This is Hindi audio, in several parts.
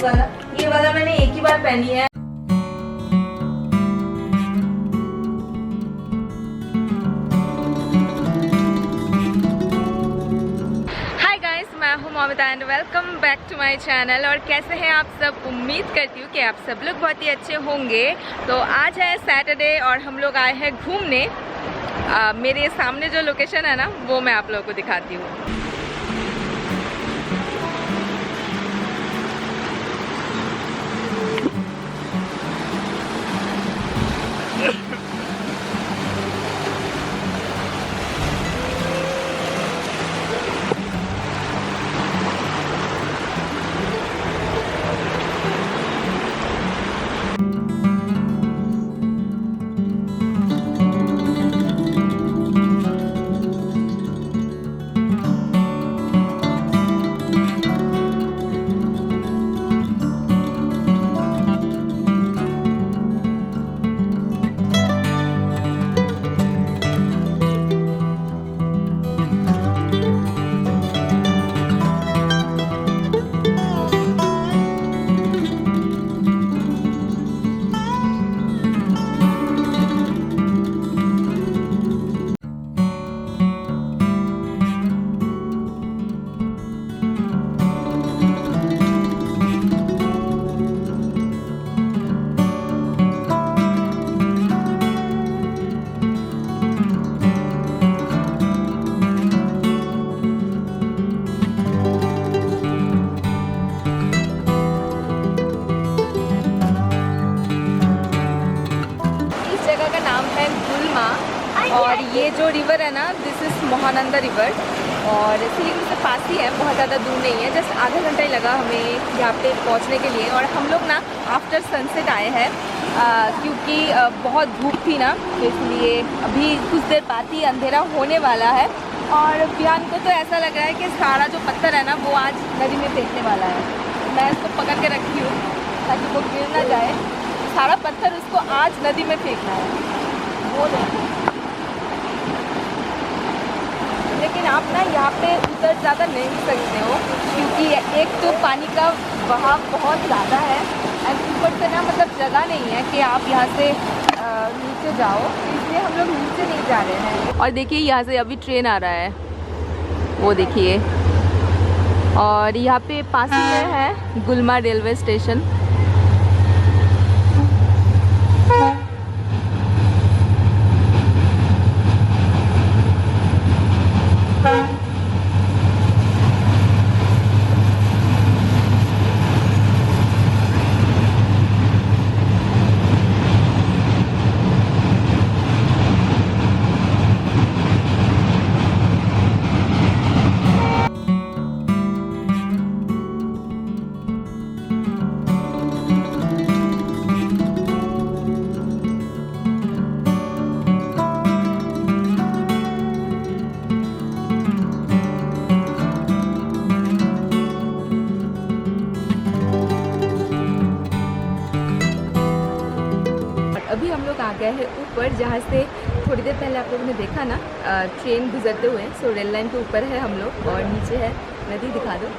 ये वाला मैंने एक ही बार पहनी है। हाय गाइस, मैं हूँ Mamita and welcome back to my channel. और कैसे हैं आप सब? उम्मीद करती हूँ कि आप सब लोग बहुत ही अच्छे होंगे। तो आज है सैटरडे और हम लोग आए हैं घूमने। मेरे सामने जो लोकेशन है ना, वो मैं आप लोगों को दिखाती हूँ। और ये जो रिवर है ना, दिस इज़ महानंदा रिवर और सिलीगुड़ी से पास ही है, बहुत ज़्यादा दूर नहीं है। जस्ट आधा घंटा ही लगा हमें यहाँ पे पहुँचने के लिए। और हम लोग ना आफ्टर सनसेट आए हैं क्योंकि बहुत धूप थी ना, तो इसलिए अभी कुछ देर बाद ही अंधेरा होने वाला है। और बिहान को तो ऐसा लग रहा है कि सारा जो पत्थर है ना, वो आज नदी में फेंकने वाला है। मैं इसको पकड़ के रखी हूँ ताकि वो गिर ना जाए। सारा पत्थर उसको आज नदी में फेंकना है, वो देखो। लेकिन आप ना यहाँ पे उतर ज़्यादा नहीं सकते हो क्योंकि एक तो पानी का बहाव बहुत ज़्यादा है और ऊपर से ना मतलब जगह नहीं है कि आप यहाँ से नीचे जाओ, इसलिए हम लोग नीचे नहीं जा रहे हैं। और देखिए यहाँ से अभी ट्रेन आ रहा है, वो देखिए। और यहाँ पे पास में है गुलमा रेलवे स्टेशन। अभी हम लोग आ गए हैं ऊपर, जहाँ से थोड़ी देर पहले आप लोगों ने देखा ना ट्रेन गुजरते हुए। सो रेल लाइन के ऊपर है हम लोग और नीचे है नदी। दिखा दो।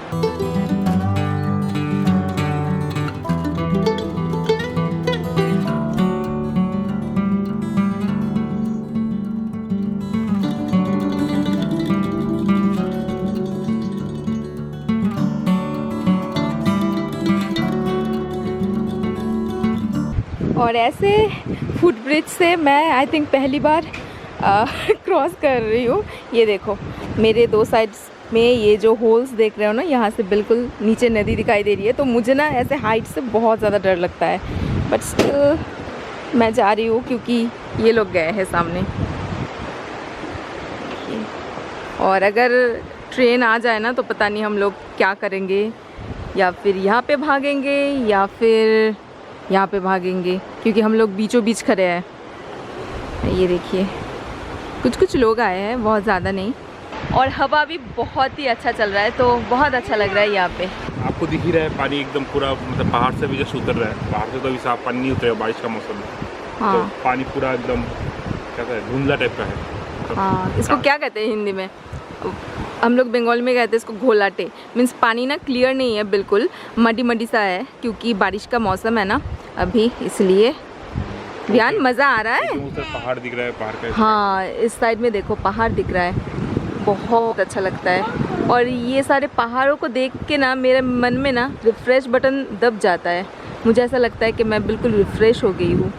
और ऐसे फुट ब्रिज से मैं आई थिंक पहली बार क्रॉस कर रही हूँ। ये देखो मेरे दो साइड्स में ये जो होल्स देख रहे हो ना, यहाँ से बिल्कुल नीचे नदी दिखाई दे रही है। तो मुझे ना ऐसे हाइट से बहुत ज़्यादा डर लगता है, बट स्टिल मैं जा रही हूँ क्योंकि ये लोग गए हैं सामने। और अगर ट्रेन आ जाए ना तो पता नहीं हम लोग क्या करेंगे, या फिर यहाँ पे भागेंगे या फिर यहाँ पे भागेंगे, क्योंकि हम लोग बीचों बीच खड़े हैं। ये देखिए कुछ कुछ लोग आए हैं, बहुत ज़्यादा नहीं। और हवा भी बहुत ही अच्छा चल रहा है, तो बहुत अच्छा लग रहा है यहाँ पे। आपको दिख ही रहा है पानी एकदम पूरा, मतलब पहाड़ से भी जैसे उतर रहा है। पहाड़ से तो अभी साफ पानी नहीं उतरेगा बारिश का मौसम में। हाँ। तो पानी पूरा एकदम क्या कहते हैं, धुंधला टाइप का है। तो हाँ, इसको क्या कहते हैं हिंदी में? हम लोग बंगाल में गए थे, इसको घोलाटे मीन्स पानी ना क्लियर नहीं है, बिल्कुल मडी मडी सा है क्योंकि बारिश का मौसम है ना अभी, इसलिए। ध्यान मज़ा आ रहा है। पहाड़ दिख रहा है, पहाड़ का। हाँ इस साइड में देखो पहाड़ दिख रहा है, बहुत अच्छा लगता है। और ये सारे पहाड़ों को देख के ना मेरे मन में ना रिफ़्रेश बटन दब जाता है, मुझे ऐसा लगता है कि मैं बिल्कुल रिफ़्रेश हो गई हूँ।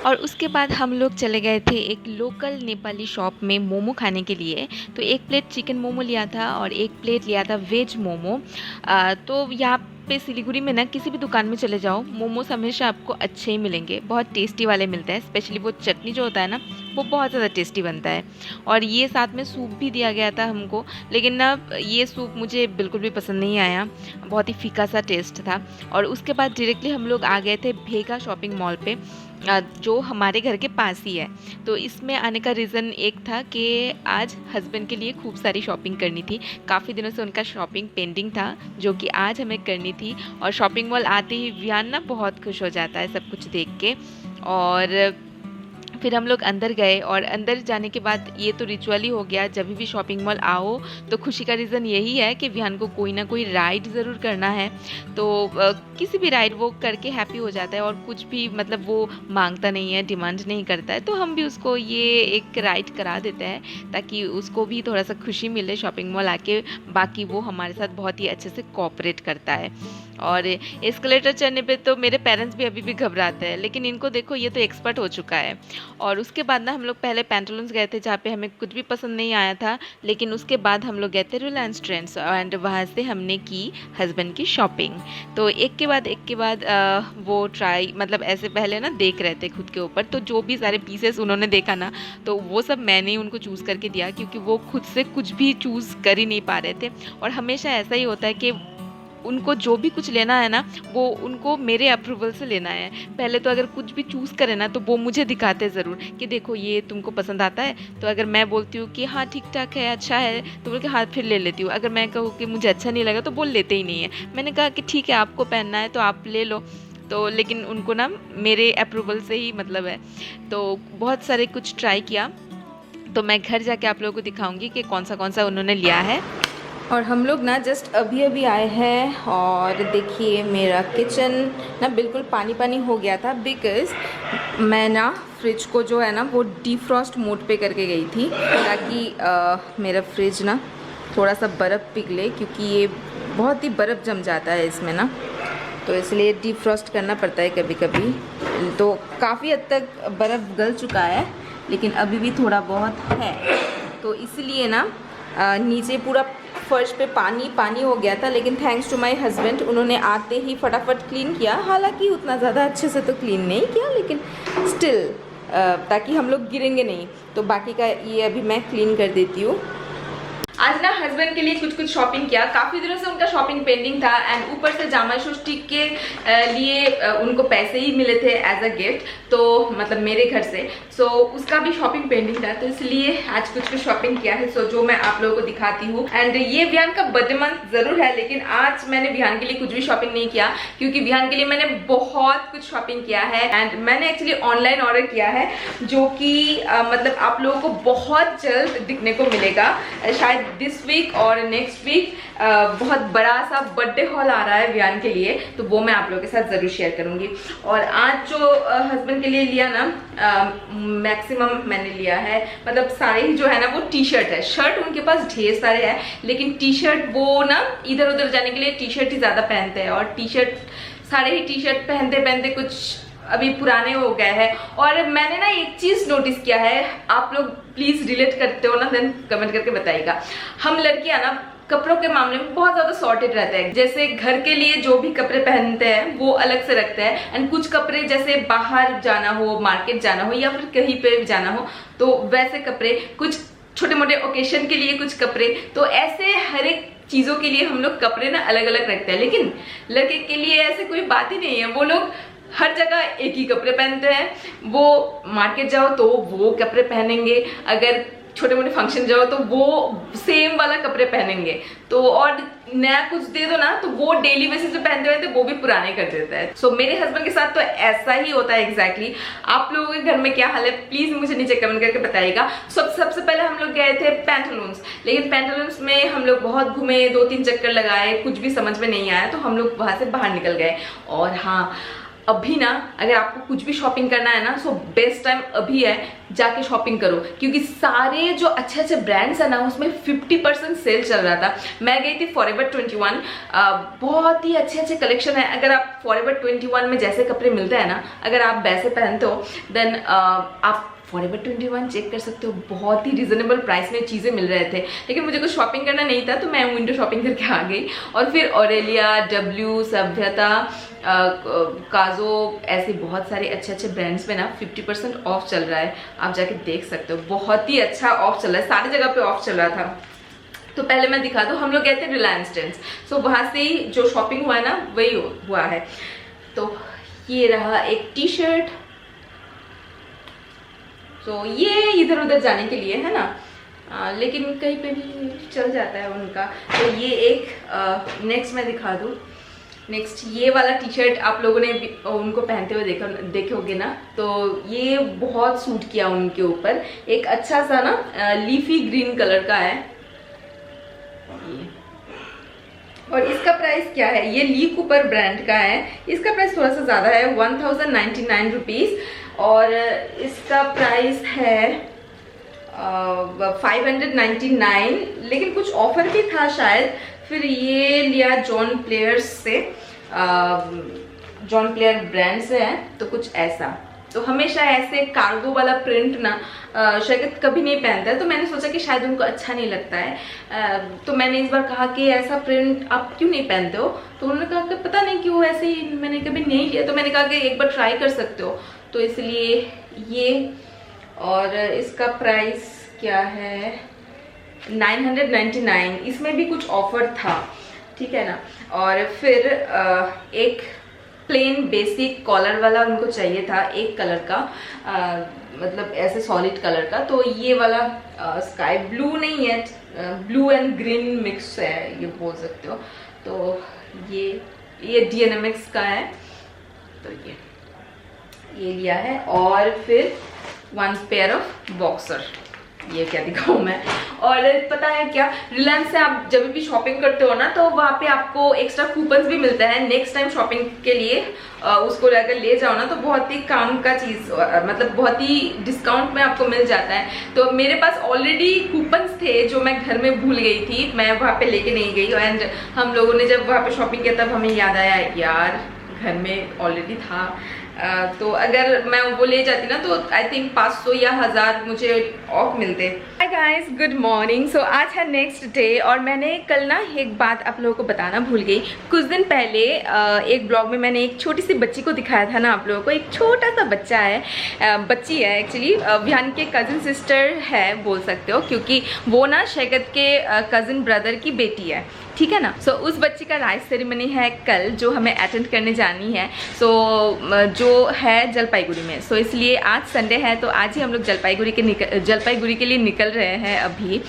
और उसके बाद हम लोग चले गए थे एक लोकल नेपाली शॉप में मोमो खाने के लिए। तो एक प्लेट चिकन मोमो लिया था और एक प्लेट लिया था वेज मोमो। तो यहाँ पे सिलीगुड़ी में ना किसी भी दुकान में चले जाओ, मोमोज हमेशा आपको अच्छे ही मिलेंगे, बहुत टेस्टी वाले मिलते हैं। स्पेशली वो चटनी जो होता है ना वो बहुत ज़्यादा टेस्टी बनता है। और ये साथ में सूप भी दिया गया था हमको, लेकिन ना ये सूप मुझे बिल्कुल भी पसंद नहीं आया, बहुत ही फीका सा टेस्ट था। और उसके बाद डायरेक्टली हम लोग आ गए थे भेगा शॉपिंग मॉल पे, जो हमारे घर के पास ही है। तो इसमें आने का रीज़न एक था कि आज हस्बैंड के लिए खूब सारी शॉपिंग करनी थी। काफ़ी दिनों से उनका शॉपिंग पेंडिंग था जो कि आज हमें करनी थी। और शॉपिंग मॉल आते ही विहान ना बहुत खुश हो जाता है सब कुछ देख के। और फिर हम लोग अंदर गए और अंदर जाने के बाद ये तो रिचुअल ही हो गया, जब भी शॉपिंग मॉल आओ तो खुशी का रीज़न यही है कि विहान को कोई ना कोई राइड ज़रूर करना है। तो किसी भी राइड वो करके हैप्पी हो जाता है और कुछ भी मतलब वो मांगता नहीं है, डिमांड नहीं करता है। तो हम भी उसको ये एक राइड करा देते हैं ताकि उसको भी थोड़ा सा खुशी मिले शॉपिंग मॉल आके। बाकी वो हमारे साथ बहुत ही अच्छे से कोऑपरेट करता है। और एस्केलेटर चढ़ने पे तो मेरे पेरेंट्स भी अभी भी घबराते हैं, लेकिन इनको देखो ये तो एक्सपर्ट हो चुका है। और उसके बाद ना हम लोग पहले पैंटालून्स गए थे जहाँ पे हमें कुछ भी पसंद नहीं आया था, लेकिन उसके बाद हम लोग गए थे रिलायंस ट्रेंड्स एंड वहाँ से हमने की हस्बैंड की शॉपिंग। तो एक के बाद वो ट्राई मतलब ऐसे पहले ना देख रहे थे खुद के ऊपर, तो जो भी सारे पीसेस उन्होंने देखा ना तो वो सब मैंने ही उनको चूज़ करके दिया, क्योंकि वो खुद से कुछ भी चूज़ कर ही नहीं पा रहे थे। और हमेशा ऐसा ही होता है कि उनको जो भी कुछ लेना है ना वो उनको मेरे अप्रूवल से लेना है। पहले तो अगर कुछ भी चूज़ करें ना तो वो मुझे दिखाते ज़रूर कि देखो ये तुमको पसंद आता है। तो अगर मैं बोलती हूँ कि हाँ ठीक ठाक है, अच्छा है, तो बोल के हाँ फिर ले लेती हूँ। अगर मैं कहूँ कि मुझे अच्छा नहीं लगा तो बोल लेते ही नहीं है। मैंने कहा कि ठीक है आपको पहनना है तो आप ले लो। तो लेकिन उनको ना मेरे अप्रूवल से ही मतलब है। तो बहुत सारे कुछ ट्राई किया, तो मैं घर जाके आप लोगों को दिखाऊंगी कि कौन सा उन्होंने लिया है। और हम लोग ना जस्ट अभी आए हैं और देखिए मेरा किचन ना बिल्कुल पानी हो गया था, बिकॉज़ मैं ना फ्रिज को जो है ना वो डिफ्रॉस्ट मोड पे करके गई थी ताकि मेरा फ्रिज ना थोड़ा सा बर्फ़ पिघले, क्योंकि ये बहुत ही बर्फ़ जम जाता है इसमें ना, तो इसलिए डिफ्रॉस्ट करना पड़ता है कभी कभी। तो काफ़ी हद तक बर्फ़ गल चुका है, लेकिन अभी भी थोड़ा बहुत है, तो इसलिए ना नीचे पूरा फर्श पे पानी हो गया था। लेकिन थैंक्स टू माय हस्बैंड, उन्होंने आते ही फटाफट क्लीन किया। हालांकि उतना ज़्यादा अच्छे से तो क्लीन नहीं किया, लेकिन स्टिल ताकि हम लोग गिरेंगे नहीं, तो बाकी का ये अभी मैं क्लीन कर देती हूँ। आज ना हस्बैंड के लिए कुछ शॉपिंग किया, काफ़ी दिनों से उनका शॉपिंग पेंडिंग था एंड ऊपर से जामा षष्ठी के लिए उनको पैसे ही मिले थे एज अ गिफ्ट, तो मतलब मेरे घर से, सो उसका भी शॉपिंग पेंडिंग था, तो इसलिए आज कुछ शॉपिंग किया है, सो जो मैं आप लोगों को दिखाती हूँ। एंड ये विहान का बर्थडे मंथ जरूर है, लेकिन आज मैंने विहान के लिए कुछ भी शॉपिंग नहीं किया, क्योंकि विहान के लिए मैंने बहुत कुछ शॉपिंग किया है एंड मैंने एक्चुअली ऑनलाइन ऑर्डर किया है, जो कि मतलब आप लोगों को बहुत जल्द दिखने को मिलेगा, शायद दिस वीक और नेक्स्ट वीक। बहुत बड़ा सा बर्थडे हॉल आ रहा है विहान के लिए, तो वो मैं आप लोगों के साथ जरूर शेयर करूंगी। और आज जो हस्बैंड के लिए लिया ना, मैक्सिमम मैंने लिया है, मतलब सारे ही जो है ना वो टी शर्ट है। शर्ट उनके पास ढेर सारे हैं, लेकिन टी शर्ट वो ना इधर उधर जाने के लिए टी शर्ट ही ज्यादा पहनते हैं, और टी शर्ट सारे ही टी शर्ट पहनते कुछ अभी पुराने हो गए हैं। और मैंने ना एक चीज नोटिस किया है, आप लोग प्लीज रिलेट करते हो ना, देन कमेंट करके बताइएगा। हम लड़कियां ना कपड़ों के मामले में बहुत ज्यादा सॉर्टेड रहते हैं। जैसे घर के लिए जो भी कपड़े पहनते हैं वो अलग से रखते हैं, एंड कुछ कपड़े जैसे बाहर जाना हो, मार्केट जाना हो या फिर कहीं पे जाना हो, तो वैसे कपड़े, कुछ छोटे मोटे ओकेशन के लिए कुछ कपड़े, तो ऐसे हर एक चीजों के लिए हम लोग कपड़े ना अलग अलग रखते हैं। लेकिन लड़के के लिए ऐसे कोई बात ही नहीं है, वो लोग हर जगह एक ही कपड़े पहनते हैं। वो मार्केट जाओ तो वो कपड़े पहनेंगे, अगर छोटे मोटे फंक्शन जाओ तो वो सेम वाला कपड़े पहनेंगे। तो और नया कुछ दे दो ना तो वो डेली बेसिस पे पहनते हुए थे वो भी पुराने कर देता है। सो मेरे हस्बैंड के साथ तो ऐसा ही होता है एग्जैक्टली। आप लोगों के घर में क्या हाल है प्लीज मुझे नीचे कमेंट करके बताइएगा। सबसे पहले हम लोग गए थे पैंटालून्स, लेकिन पैंटालून्स में हम लोग बहुत घूमे, 2-3 चक्कर लगाए, कुछ भी समझ में नहीं आया तो हम लोग वहां से बाहर निकल गए। और हाँ, अभी ना अगर आपको कुछ भी शॉपिंग करना है ना, सो बेस्ट टाइम अभी है, जाके शॉपिंग करो, क्योंकि सारे जो अच्छे अच्छे ब्रांड्स है ना उसमें 50% सेल चल रहा था। मैं गई थी फॉरएवर 21, बहुत ही अच्छे अच्छे कलेक्शन है। अगर आप फॉरएवर 21 में जैसे कपड़े मिलते हैं ना, अगर आप वैसे पहनते हो देन आप फॉरएवर 21 चेक कर सकते हो, बहुत ही रिजनेबल प्राइस में चीज़ें मिल रहे थे। लेकिन मुझे कुछ शॉपिंग करना नहीं था तो मैं विंडो शॉपिंग करके आ गई। और फिर ऑरेलिया, डब्ल्यू, सभ्यता, काजो, ऐसे बहुत सारे अच्छे अच्छे ब्रांड्स में ना 50% ऑफ चल रहा है, आप जाके देख सकते हो। बहुत ही अच्छा ऑफ चल रहा है, सारी जगह पे ऑफ चल रहा था। तो पहले मैं दिखा दूँ, हम लोग गए थे रिलायंस ट्रेंड्स, सो वहाँ से ही जो शॉपिंग हुआ है ना वही हुआ है। तो ये रहा एक टी शर्ट, तो ये इधर उधर जाने के लिए है ना, लेकिन कहीं पे भी चल जाता है उनका। तो ये एक नेक्स्ट मैं दिखा दूँ, नेक्स्ट ये वाला टी शर्ट आप लोगों ने उनको पहनते हुए देखोगे ना, तो ये बहुत सूट किया उनके ऊपर। एक अच्छा सा ना लीफी ग्रीन कलर का है ये। और इसका प्राइस क्या है, ये ली कूपर ब्रांड का है, इसका प्राइस थोड़ा सा ज़्यादा है, 1099 रुपीज़। और इसका प्राइस है 599, लेकिन कुछ ऑफर भी था शायद। फिर ये लिया जॉन प्लेयर्स से, जॉन प्लेयर ब्रांड से है, तो कुछ ऐसा। तो हमेशा ऐसे कार्गो वाला प्रिंट ना शायद कभी नहीं पहनता है, तो मैंने सोचा कि शायद उनको अच्छा नहीं लगता है। तो मैंने इस बार कहा कि ऐसा प्रिंट आप क्यों नहीं पहनते हो, तो उन्होंने कहा कि पता नहीं क्यों ऐसे ही मैंने कभी नहीं लिया। तो मैंने कहा कि एक बार ट्राई कर सकते हो, तो इसलिए ये। और इसका प्राइस क्या है 999, इसमें भी कुछ ऑफर था, ठीक है ना। और फिर एक प्लेन बेसिक कॉलर वाला उनको चाहिए था, एक कलर का, मतलब ऐसे सॉलिड कलर का। तो ये वाला स्काई ब्लू नहीं है, ब्लू एंड ग्रीन मिक्स है ये बोल सकते हो। तो ये DNMX का है, तो ये लिया है। और फिर 1 पेयर ऑफ बॉक्सर, ये क्या दिखाऊं मैं। और पता है क्या, रिलायंस से आप जब भी शॉपिंग करते हो ना, तो वहाँ पे आपको एक्स्ट्रा कूपन्स भी मिलता है नेक्स्ट टाइम शॉपिंग के लिए। उसको अगर ले जाओ ना तो बहुत ही काम का चीज़, मतलब बहुत ही डिस्काउंट में आपको मिल जाता है। तो मेरे पास ऑलरेडी कूपन्स थे जो मैं घर में भूल गई थी, मैं वहाँ पे लेके नहीं गई। एंड हम लोगों ने जब वहाँ पे शॉपिंग किया तब हमें याद आया यार घर में ऑलरेडी था। तो अगर मैं वो ले जाती ना तो आई थिंक 500 या 1000 मुझे ऑफ मिलते। Hi guys, good morning. So आज है नेक्स्ट डे, और मैंने कल ना एक बात आप लोगों को बताना भूल गई। कुछ दिन पहले एक ब्लॉग में मैंने एक छोटी सी बच्ची को दिखाया था ना आप लोगों को। एक छोटा सा बच्चा है, बच्ची है एक्चुअली, विहान के कज़न सिस्टर है बोल सकते हो, क्योंकि वो ना शैकत के कज़न ब्रदर की बेटी है, ठीक है ना। सो उस बच्ची का राइस सेरेमनी है कल, जो हमें अटेंड करने जानी है। सो जो है जलपाईगुड़ी में, सो इसलिए आज संडे है तो आज ही हम लोग जलपाईगुड़ी के लिए निकल रहे हैं अभी।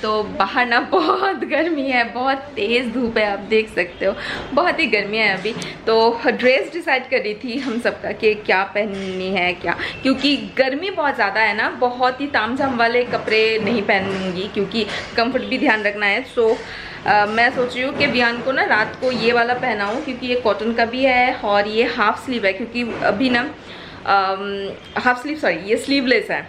तो बाहर ना बहुत गर्मी है, बहुत तेज़ धूप है, आप देख सकते हो, बहुत ही गर्मी है अभी। तो ड्रेस डिसाइड कर रही थी हम सबका कि क्या पहननी है क्या, क्योंकि गर्मी बहुत ज़्यादा है ना, बहुत ही तामझाम वाले कपड़े नहीं पहनूंगी क्योंकि कंफर्ट भी ध्यान रखना है। सो मैं सोच रही हूँ कि विहान को ना रात को ये वाला पहनाऊँ, क्योंकि ये कॉटन का भी है और ये हाफ स्लीव है, क्योंकि अभी ना ये स्लीवलेस है।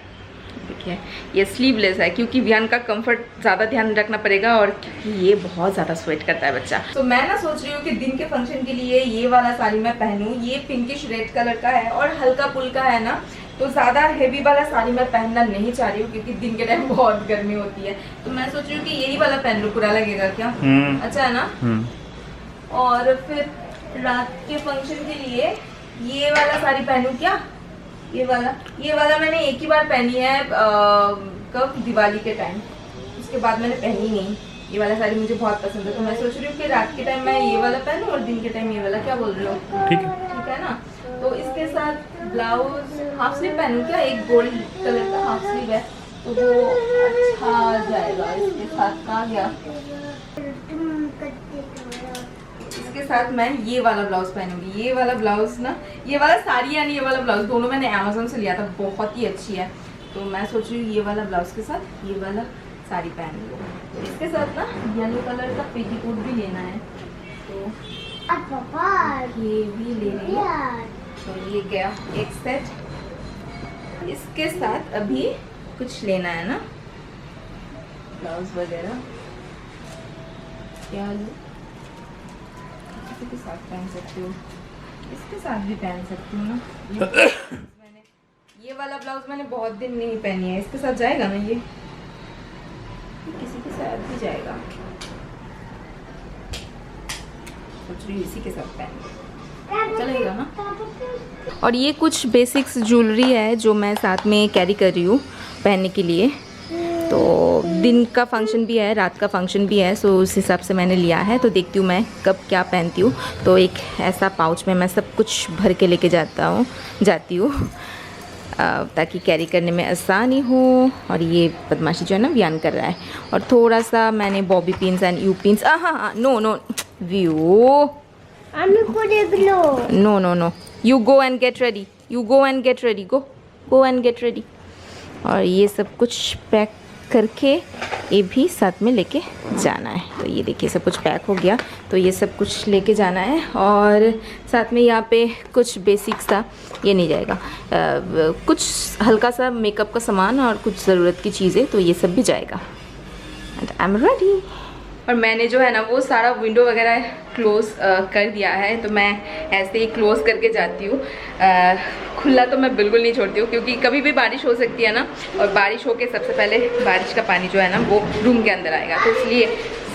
देखिए ये स्लीवलेस है क्योंकि विहान का कंफर्ट ज़्यादा ध्यान रखना पड़ेगा, और क्योंकि ये बहुत ज़्यादा स्वेट करता है बच्चा। तो मैं ना सोच रही हूँ कि दिन के फंक्शन के लिए ये वाला साड़ी मैं पहनूँ। ये पिंकिश रेड कलर का है और हल्का पुल्का है ना, तो ज़्यादा हेवी वाला साड़ी मैं पहनना नहीं चाह रही हूँ क्योंकि दिन के टाइम बहुत गर्मी होती है। तो मैं सोच रही हूँ कि यही वाला पहन लूँ, बुरा लगेगा क्या? अच्छा है ना। और फिर रात के फंक्शन के लिए ये वाला साड़ी पहनूँ क्या? ये वाला मैंने एक ही बार पहनी है, कब, दिवाली के टाइम, उसके बाद मैंने पहनी नहीं। ये वाला साड़ी मुझे बहुत पसंद है, तो मैं सोच रही हूँ कि रात के टाइम मैं ये वाला पहनूं और दिन के टाइम ये वाला। क्या बोल रहे हो? ठीक है ना। तो इसके साथ ब्लाउज हाफ स्लीव पहनूं क्या? एक गोल्ड कलर का हाफ स्लीव है तो वो अच्छा जाएगा इसके साथ। कहाँ गया? साथ मैं ये वाला ब्लाउज पहनूंगी। ये वाला ब्लाउज ना, ये वाला साड़ी यानी ये वाला ब्लाउज दोनों मैंने अमेजोन से लिया था, बहुत ही अच्छी है। तो मैं सोच रही हूँ ये वाला ब्लाउज के साथ ये वाला साड़ी पहन लूँ। इसके साथ ना येलो कलर का पेटीकोट भी लेना है, तो ये भी ले रही हूँ। तो ये गया एक सेट। इसके साथ अभी कुछ लेना है ना, ब्लाउज वगैरह क्या लूँ? किसी के साथ पहन सकती हूँ, इसके साथ भी पहन सकती हूँ ना। ये वाला ब्लाउज मैंने बहुत दिन नहीं पहनी है, इसके साथ जाएगा ना ये किसी के साथ भी जाएगा। सोच रही हूँ इसी के साथ पहन चलेगा ना। और ये कुछ बेसिक्स ज्वेलरी है जो मैं साथ में कैरी कर रही हूँ पहनने के लिए। तो दिन का फंक्शन भी है, रात का फंक्शन भी है, सो उस हिसाब से मैंने लिया है। तो देखती हूँ मैं कब क्या पहनती हूँ। तो एक ऐसा पाउच में मैं सब कुछ भर के लेके जाती हूँ ताकि कैरी करने में आसानी हो। और ये बदमाशी जो है ना वियान कर रहा है। और थोड़ा सा मैंने bobby pins and U pins, हाँ no view no you go and get ready, go and get ready. और ये सब कुछ पैक करके ये भी साथ में लेके जाना है। तो ये देखिए सब कुछ पैक हो गया, तो ये सब कुछ लेके जाना है। और साथ में यहाँ पे कुछ बेसिक्स था, ये नहीं जाएगा, कुछ हल्का सा मेकअप का सामान और कुछ ज़रूरत की चीज़ें, तो ये सब भी जाएगा। And I am ready. और मैंने जो है ना वो सारा विंडो वगैरह क्लोज़ कर दिया है, तो मैं ऐसे ही क्लोज़ करके जाती हूँ। खुला तो मैं बिल्कुल नहीं छोड़ती हूँ, क्योंकि कभी भी बारिश हो सकती है ना, और बारिश होके सबसे पहले बारिश का पानी जो है ना वो रूम के अंदर आएगा, तो इसलिए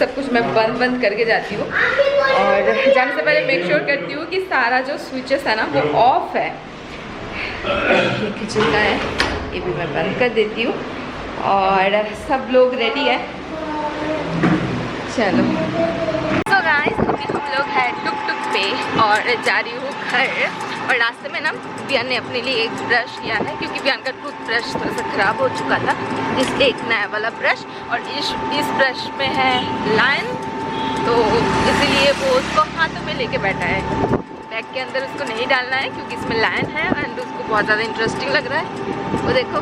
सब कुछ मैं बंद करके जाती हूँ। और जाने से पहले मेक श्योर करती हूँ कि सारा जो स्विचेस है ना वो ऑफ है। ये किचन का है, ये भी मैं बंद कर देती हूँ। और सब लोग रेडी है, चलो। तो गाइस अभी हम लोग हैं टुक पे और जा रही हूँ घर। और रास्ते में ना बियान ने अपने लिए एक ब्रश लिया है, क्योंकि बियान का टूथब्रश थोड़ा सा ख़राब हो चुका था। एक नया वाला ब्रश, और इस ब्रश में है लाइन, तो इसलिए वो उसको हाथों में लेके बैठा है। बैग के अंदर उसको नहीं डालना है क्योंकि इसमें लाइन है, एंड उसको बहुत ज़्यादा इंटरेस्टिंग लग रहा है, वो देखो।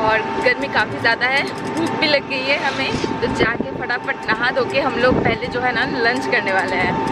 और गर्मी काफ़ी ज़्यादा है, भूख भी लग गई है हमें, तो जाके फटाफट नहा धो के हम लोग पहले जो है ना लंच करने वाले हैं।